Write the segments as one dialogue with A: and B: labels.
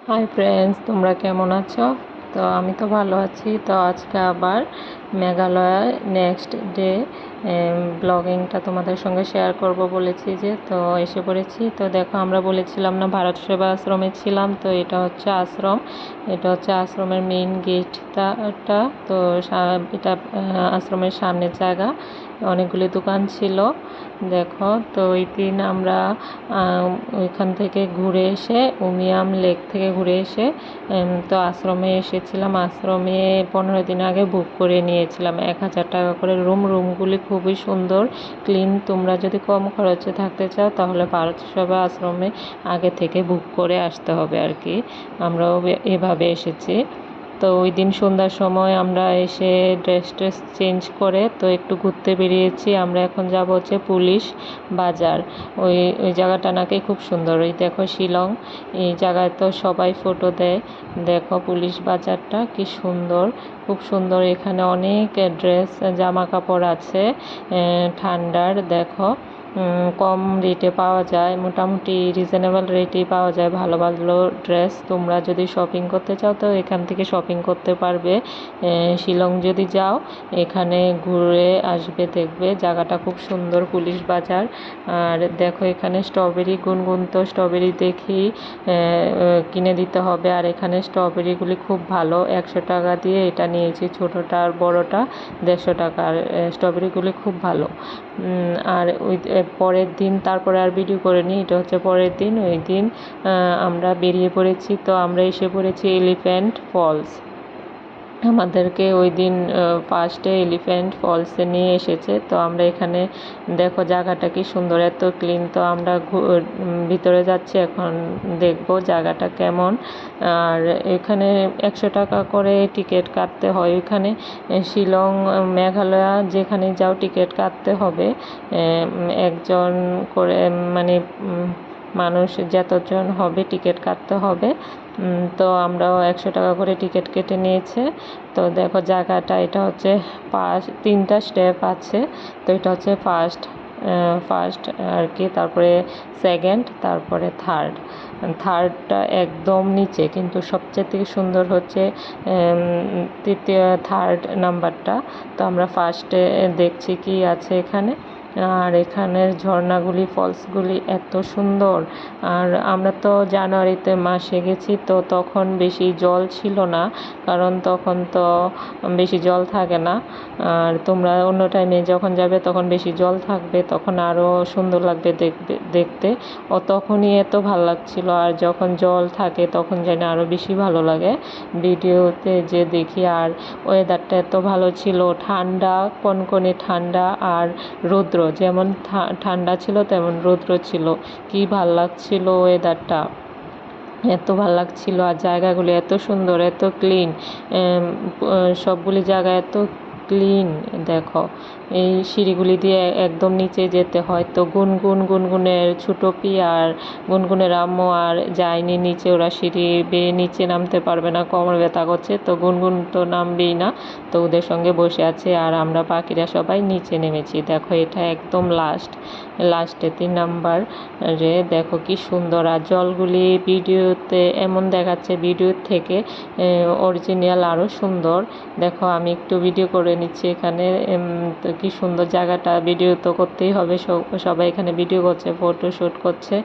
A: Hi friends, তোমরা কেমন আছো? তো আমি তো ভালো আছি। তো আজকে আবার মেঘালয় নেক্সট ডে ব্লগিংটা তোমাদের সঙ্গে শেয়ার করব বলেছি, যে তো এসে পড়েছি। তো দেখো, আমরা বলেছিলাম না ভারত সেবা আশ্রমে ছিলাম, তো এটা হচ্ছে আশ্রম। এটা হচ্ছে আশ্রমের মেইন গেটটা। তো এটা আশ্রমের সামনের জায়গা, অনেকগুলি দোকান ছিল। দেখো, তো ওই দিন আমরা ওইখান থেকে ঘুরে এসে উমিয়াম লেক থেকে ঘুরে এসে তো আশ্রমে এসেছিলাম। আশ্রমে 15 দিন আগে বুক করে নিয়েছিলাম 1000 টাকা করে রুমগুলি খুবই সুন্দর, ক্লিন। তোমরা যদি কম খরচে থাকতে চাও তাহলে ভারত সেবা আশ্রমে আগে থেকে বুক করে আসতে হবে আর কি। আমরাও এভাবে এসেছি। তো ওই দিন সন্ধ্যার সময় আমরা এসে ড্রেস চেঞ্জ করে তো একটু ঘুরতে বেরিয়েছি। আমরা এখন যাব হচ্ছে পুলিশ বাজার। ওই ওই জায়গাটা নাকি খুব সুন্দর। ওই দেখো শিলং, এই জায়গায় তো সবাই ফটো দেয়। দেখো পুলিশ বাজারটা কি সুন্দর, খুব সুন্দর। এখানে অনেক ড্রেস জামা কাপড় আছে ঠান্ডার। দেখো কম রেটে পাওয়া যায়, মোটামুটি রিজনেবল রেটেই পাওয়া যায় ভালো ভালো ড্রেস। তোমরা যদি শপিং করতে চাও তো এখান থেকে শপিং করতে পারবে। শিলং যদি যাও এখানে ঘুরে আসবে, দেখবে জায়গাটা খুব সুন্দর পুলিশ বাজার। আর দেখো এখানে স্ট্রবেরি, গুনগুন তো স্ট্রবেরি দেখেই কিনে দিতে হবে। আর এখানে স্ট্রবেরিগুলি খুব ভালো, 100 টাকা দিয়ে এটা নিয়েছি, ছোটোটা আর বড়োটা 150 টাকা। আর স্ট্রবেরিগুলি খুব ভালো। আর ওই পরের দিন, তারপরে আর ভিডিও করিনি, এটা হচ্ছে পরের দিন। ওই দিন আমরা বেরিয়ে পড়েছি। তো আমরা এসে পড়েছি এলিফ্যান্ট ফলস। আমাদেরকে ওই দিন ফার্স্টে এলিফ্যান্ট ফলসে নিয়ে এসেছে। তো আমরা এখানে দেখো জায়গাটা কি সুন্দর, এত ক্লিন। তো আমরা ভিতরে যাচ্ছি, এখন দেখব জায়গাটা কেমন। আর এখানে 100 টাকা করে টিকিট কাটতে হয়। ওইখানে শিলং, মেঘালয় যেখানে যাও টিকিট কাটতে হবে। একজন করে, মানে মানুষ যতজন হবে টিকিট কাটতে হবে। তো আমরাও 100 টাকা করে টিকিট কেটে নিয়েছে। তো দেখো জায়গাটা, এটা হচ্ছে 3টা স্টেপ আছে। তো এটা হচ্ছে ফার্স্ট আর কি, তারপরে সেকেন্ড, তারপরে থার্ডটা একদম নিচে, কিন্তু সবচেয়ে সুন্দর হচ্ছে থার্ড নাম্বারটা। তো আমরা ফার্স্টে দেখছি কি আছে এখানে। আর এখানের ঝর্ণাগুলি, ফলসগুলি এত সুন্দর। আর আমরা তো জানুয়ারিতে মাসে গেছি, তো তখন বেশি জল ছিল না, কারণ তখন তো বেশি জল থাকে না। আর তোমরা অন্য টাইমে যখন যাবে তখন বেশি জল থাকবে, তখন আরও সুন্দর লাগবে দেখতে। তখনই এত ভালো লাগছিল, আর যখন জল থাকে তখন যেন আরও বেশি ভালো লাগে ভিডিওতে যে দেখি। আর ওয়েদারটা এত ভালো ছিল, ঠান্ডা, কনকনে ঠান্ডা। আর রৌদ্র, যেমন ঠান্ডা ছিল তেমন রৌদ্র ছিল। কি ভাল লাগছিল ওয়েদারটা, এত ভাল লাগছিল। আর জায়গাগুলো এত সুন্দর, এত ক্লিন, সবগুলি জায়গা এত ক্লিন। দেখো এই সিঁড়িগুলি দিয়ে একদম নিচে যেতে হয়। তো গুনগুনের ছোটো আর গুনগুনের আম্মু আর যায়নি নিচে, ওরা সিঁড়ি বেয়ে নিচে নামতে পারবে না, কোমর ব্যথা করছে। তো গুনগুন তো নামবেই না, তো ওদের সঙ্গে বসে আছে। আর আমরা বাকিরা সবাই নিচে নেমেছি। দেখো এটা একদম লাস্টে 3 নাম্বার রে। দেখো কি সুন্দর। আর জলগুলি ভিডিওতে এমন দেখাচ্ছে, ভিডিওর থেকে অরিজিনাল আরও সুন্দর। দেখো আমি একটু ভিডিও করে নিচ্ছি এখানে। তো কি সুন্দর জায়গাটা, ভিডিও তো করতেই হবে, সবাই এখানে ভিডিও করছে, ফটো শ্যুট করছে।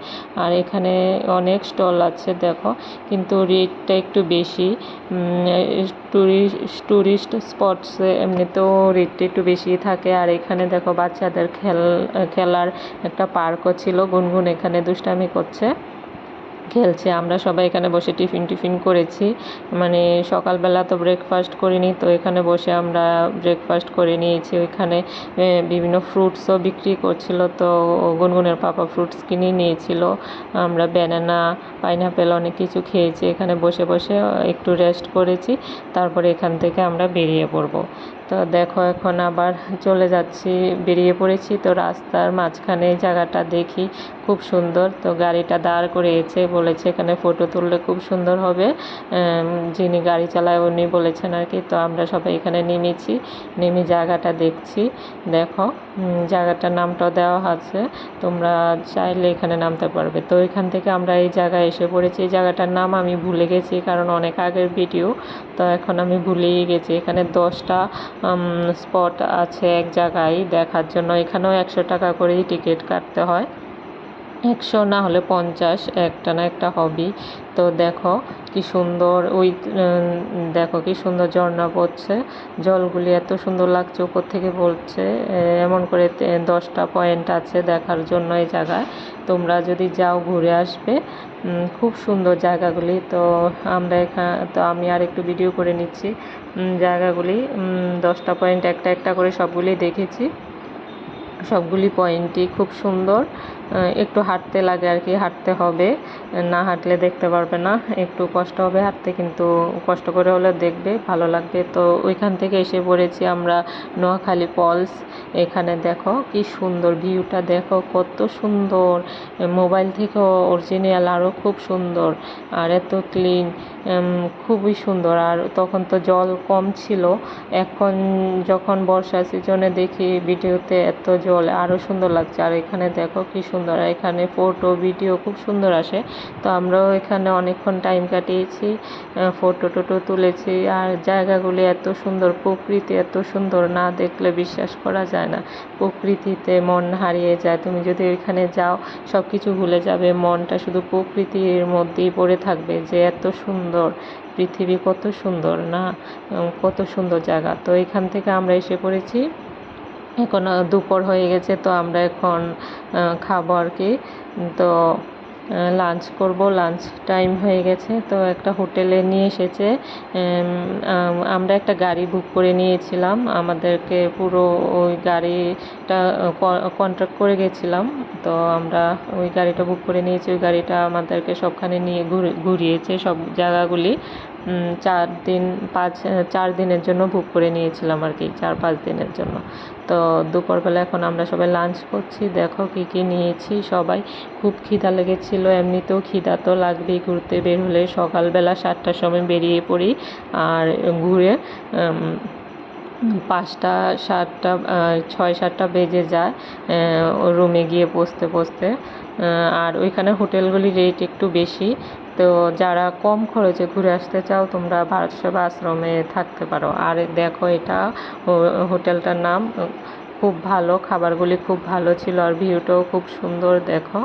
A: আর এখানে অনেক স্টল আছে দেখো, কিন্তু রেটটা একটু বেশি। টুরিস্ট স্পটসে এমনিতেও রেটটা একটু বেশি থাকে। আর এখানে দেখো বাচ্চাদের খেলার একটা পার্কও ছিল। গুনগুন এখানে দুষ্টামি করছে, খেলছে। আমরা সবাই এখানে বসে টিফিন করেছি, মানে সকালবেলা তো ব্রেকফাস্ট করিনি, তো এখানে বসে আমরা ব্রেকফাস্ট করে নিয়েছি। ওইখানে বিভিন্ন ফ্রুটসও বিক্রি করছিল, তো গুনগুনের পাপা ফ্রুটস কিনে নিয়েছিল। আমরা ব্যানানা, পাইনাপেল অনেক কিছু খেয়েছি। এখানে বসে বসে একটু রেস্ট করেছি, তারপরে এখান থেকে আমরা বেরিয়ে পড়বো। তো দেখো এখন আবার চলে যাচ্ছি, বেরিয়ে পড়েছি। তো রাস্তার মাঝখানে জায়গাটা দেখি খুব সুন্দর। তো গাড়িটা দাঁড় করিয়েছে, বলেছে এখানে ফটো তুললে খুব সুন্দর হবে। যিনি গাড়ি চালায় উনি বলেছেন আর কি। তো আমরা সবাই এখানে নেমেছি, নেমে জায়গাটা দেখছি। দেখো জায়গাটার নামটাও দেওয়া আছে, তোমরা চাইলে এখানে নামতে পারবে। তো এখান থেকে আমরা এই জায়গায় এসে পড়েছি। এই জায়গাটার নাম আমি ভুলে গেছি, কারণ অনেক আগের ভিডিও, তো এখন আমি ভুলেই গেছি। এখানে 10টা স্পট আছে এক জায়গায় দেখার জন্য। এখানেও 100 টাকা করেই টিকিট কাটতে হয়, 100 না হলে 50, একটা না একটা হবেই। তো দেখো কি সুন্দর, দেখো কি সুন্দর ঝর্ণা পড়ছে, জলগুলি এত সুন্দর লাগছে উপর থেকে পড়ছে। এমন করে 10টা পয়েন্ট আছে দেখার জন্য এই জায়গায়, তোমরা যদি যাও ঘুরে আসবে। খুব সুন্দর জায়গাগুলি। তো আমি আর একটু ভিডিও করে নিচ্ছি জায়গাগুলি। 10টা পয়েন্ট একটা একটা করে সবগুলি দেখেছি, সবগুলি পয়েন্টই খুব সুন্দর। একটু হাঁটতে লাগে আর কি, হাঁটতে হবে, না হাঁটলে দেখতে পারবে না, একটু কষ্ট হবে হাঁটতে, কিন্তু কষ্ট করে হলে দেখবে, ভালো লাগবে। তো ওইখান থেকে এসে পড়েছি আমরা নোয়াখালী ফলস। এখানে দেখো কি সুন্দর ভিউটা, দেখো কত সুন্দর, মোবাইল থেকেও অরিজিনাল আরও খুব সুন্দর, আর এত ক্লিন, খুবই সুন্দর। আর তখন তো জল কম ছিল, এখন যখন বর্ষা সিজনে দেখি ভিডিওতে এত জল, আরও সুন্দর লাগছে। আর এখানে দেখো কি সুন্দর, এখানে ফটো ভিডিও খুব সুন্দর আসে। তো আমরাও এখানে অনেকক্ষণ টাইম কাটিয়েছি, ফটো টটো তুলেছি। আর জায়গাগুলি এত সুন্দর, প্রকৃতি এত সুন্দর, না দেখলে বিশ্বাস করা যায় না। প্রকৃতিতে মন হারিয়ে যায়, তুমি যদি ওইখানে যাও সব কিছু ভুলে যাবে, মনটা শুধু প্রকৃতির মধ্যেই পড়ে থাকবে, যে এত সুন্দর পৃথিবী, কত সুন্দর না, কত সুন্দর জায়গা। তো এখান থেকে আমরা এসে পড়েছি, এখন দুপুর হয়ে গেছে, তো আমরা এখন খাবো আর কি। তো লাঞ্চ করব, লাঞ্চ টাইম হয়ে গেছে। তো একটা হোটেলে নিয়ে এসেছে, আমরা একটা গাড়ি বুক করে নিয়েছিলাম, আমাদেরকে পুরো ওই গাড়িটা কন্ট্রাক্ট করে গেছিলাম। তো আমরা ওই গাড়িটা বুক করে নিয়েছি, ওই গাড়িটা আমাদেরকে সবখানে নিয়ে ঘুরিয়েছে, সব জায়গাগুলি। 4 দিনের জন্য বুক করে নিয়েছিলাম আর কি, 4-5 দিনের জন্য। তো দুপুরবেলা এখন আমরা সবাই লাঞ্চ করছি, দেখো কী কী নিয়েছি সবাই। খুব খিদা লেগেছিল, এমনিতেও খিদা তো লাগবেই ঘুরতে বের হলে। সকালবেলা 7টার সময় বেরিয়ে পড়ি, আর ঘুরে 5টা 7টা 6-7টা বেজে যায় রুমে গিয়ে পৌঁছতে। আর ওইখানে হোটেলগুলির রেট একটু বেশি। তো যারা কম খরচে ঘুরে আসতে চাও, তোমরা ভারত সেবা আশ্রমে থাকতে পারো। আর দেখো এটা হোটেলটার নাম, খুব ভালো, খাবারগুলি খুব ভালো ছিল, আর ভিউটাও খুব সুন্দর দেখো।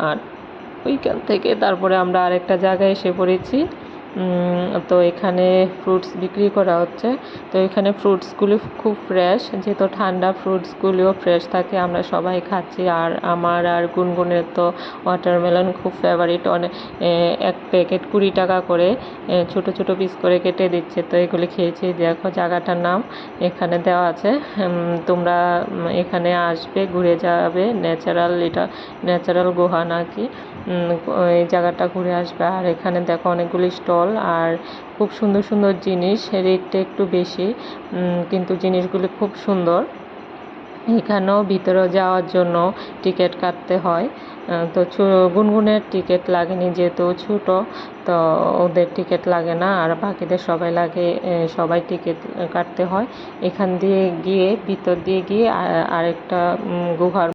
A: আর ওইখান থেকে তারপরে আমরা আরেকটা জায়গায় এসে পড়েছি। তো এখানে ফ্রুটস বিক্রি করা হচ্ছে। তো এখানে ফ্রুটসগুলি খুব ফ্রেশ, যেহেতু ঠান্ডা, ফ্রুটসগুলিও ফ্রেশ থাকে, আমরা সবাই খাচ্ছি। আর আমার আর গুনগুনের তো ওয়াটারমেলন খুব ফেভারিট, অনেক এক প্যাকেট 20 টাকা করে ছোট ছোট পিস করে কেটে দিচ্ছে। তো এগুলি খেয়েছি। দেখো জায়গাটার নাম এখানে দেওয়া আছে, তোমরা এখানে আসবে, ঘুরে যাবে, এটা ন্যাচারাল গুহা নাকি, এই জায়গাটা ঘুরে আসবে। আর এখানে দেখো অনেকগুলি স্টল, আর খুব সুন্দর সুন্দর জিনিস, রেটটা একটু বেশি, কিন্তু জিনিসগুলি খুব সুন্দর। এখানেও ভিতরে যাওয়ার জন্য টিকিট কাটতে হয়। তো গুনগুনের টিকিট লাগেনি, যেহেতু ছোটো, তো ওদের টিকিট লাগে না, আর বাকিদের সবাই লাগে, সবাই টিকিট কাটতে হয়। এখান দিয়ে গিয়ে, ভিতর দিয়ে গিয়ে আরেকটা গুহার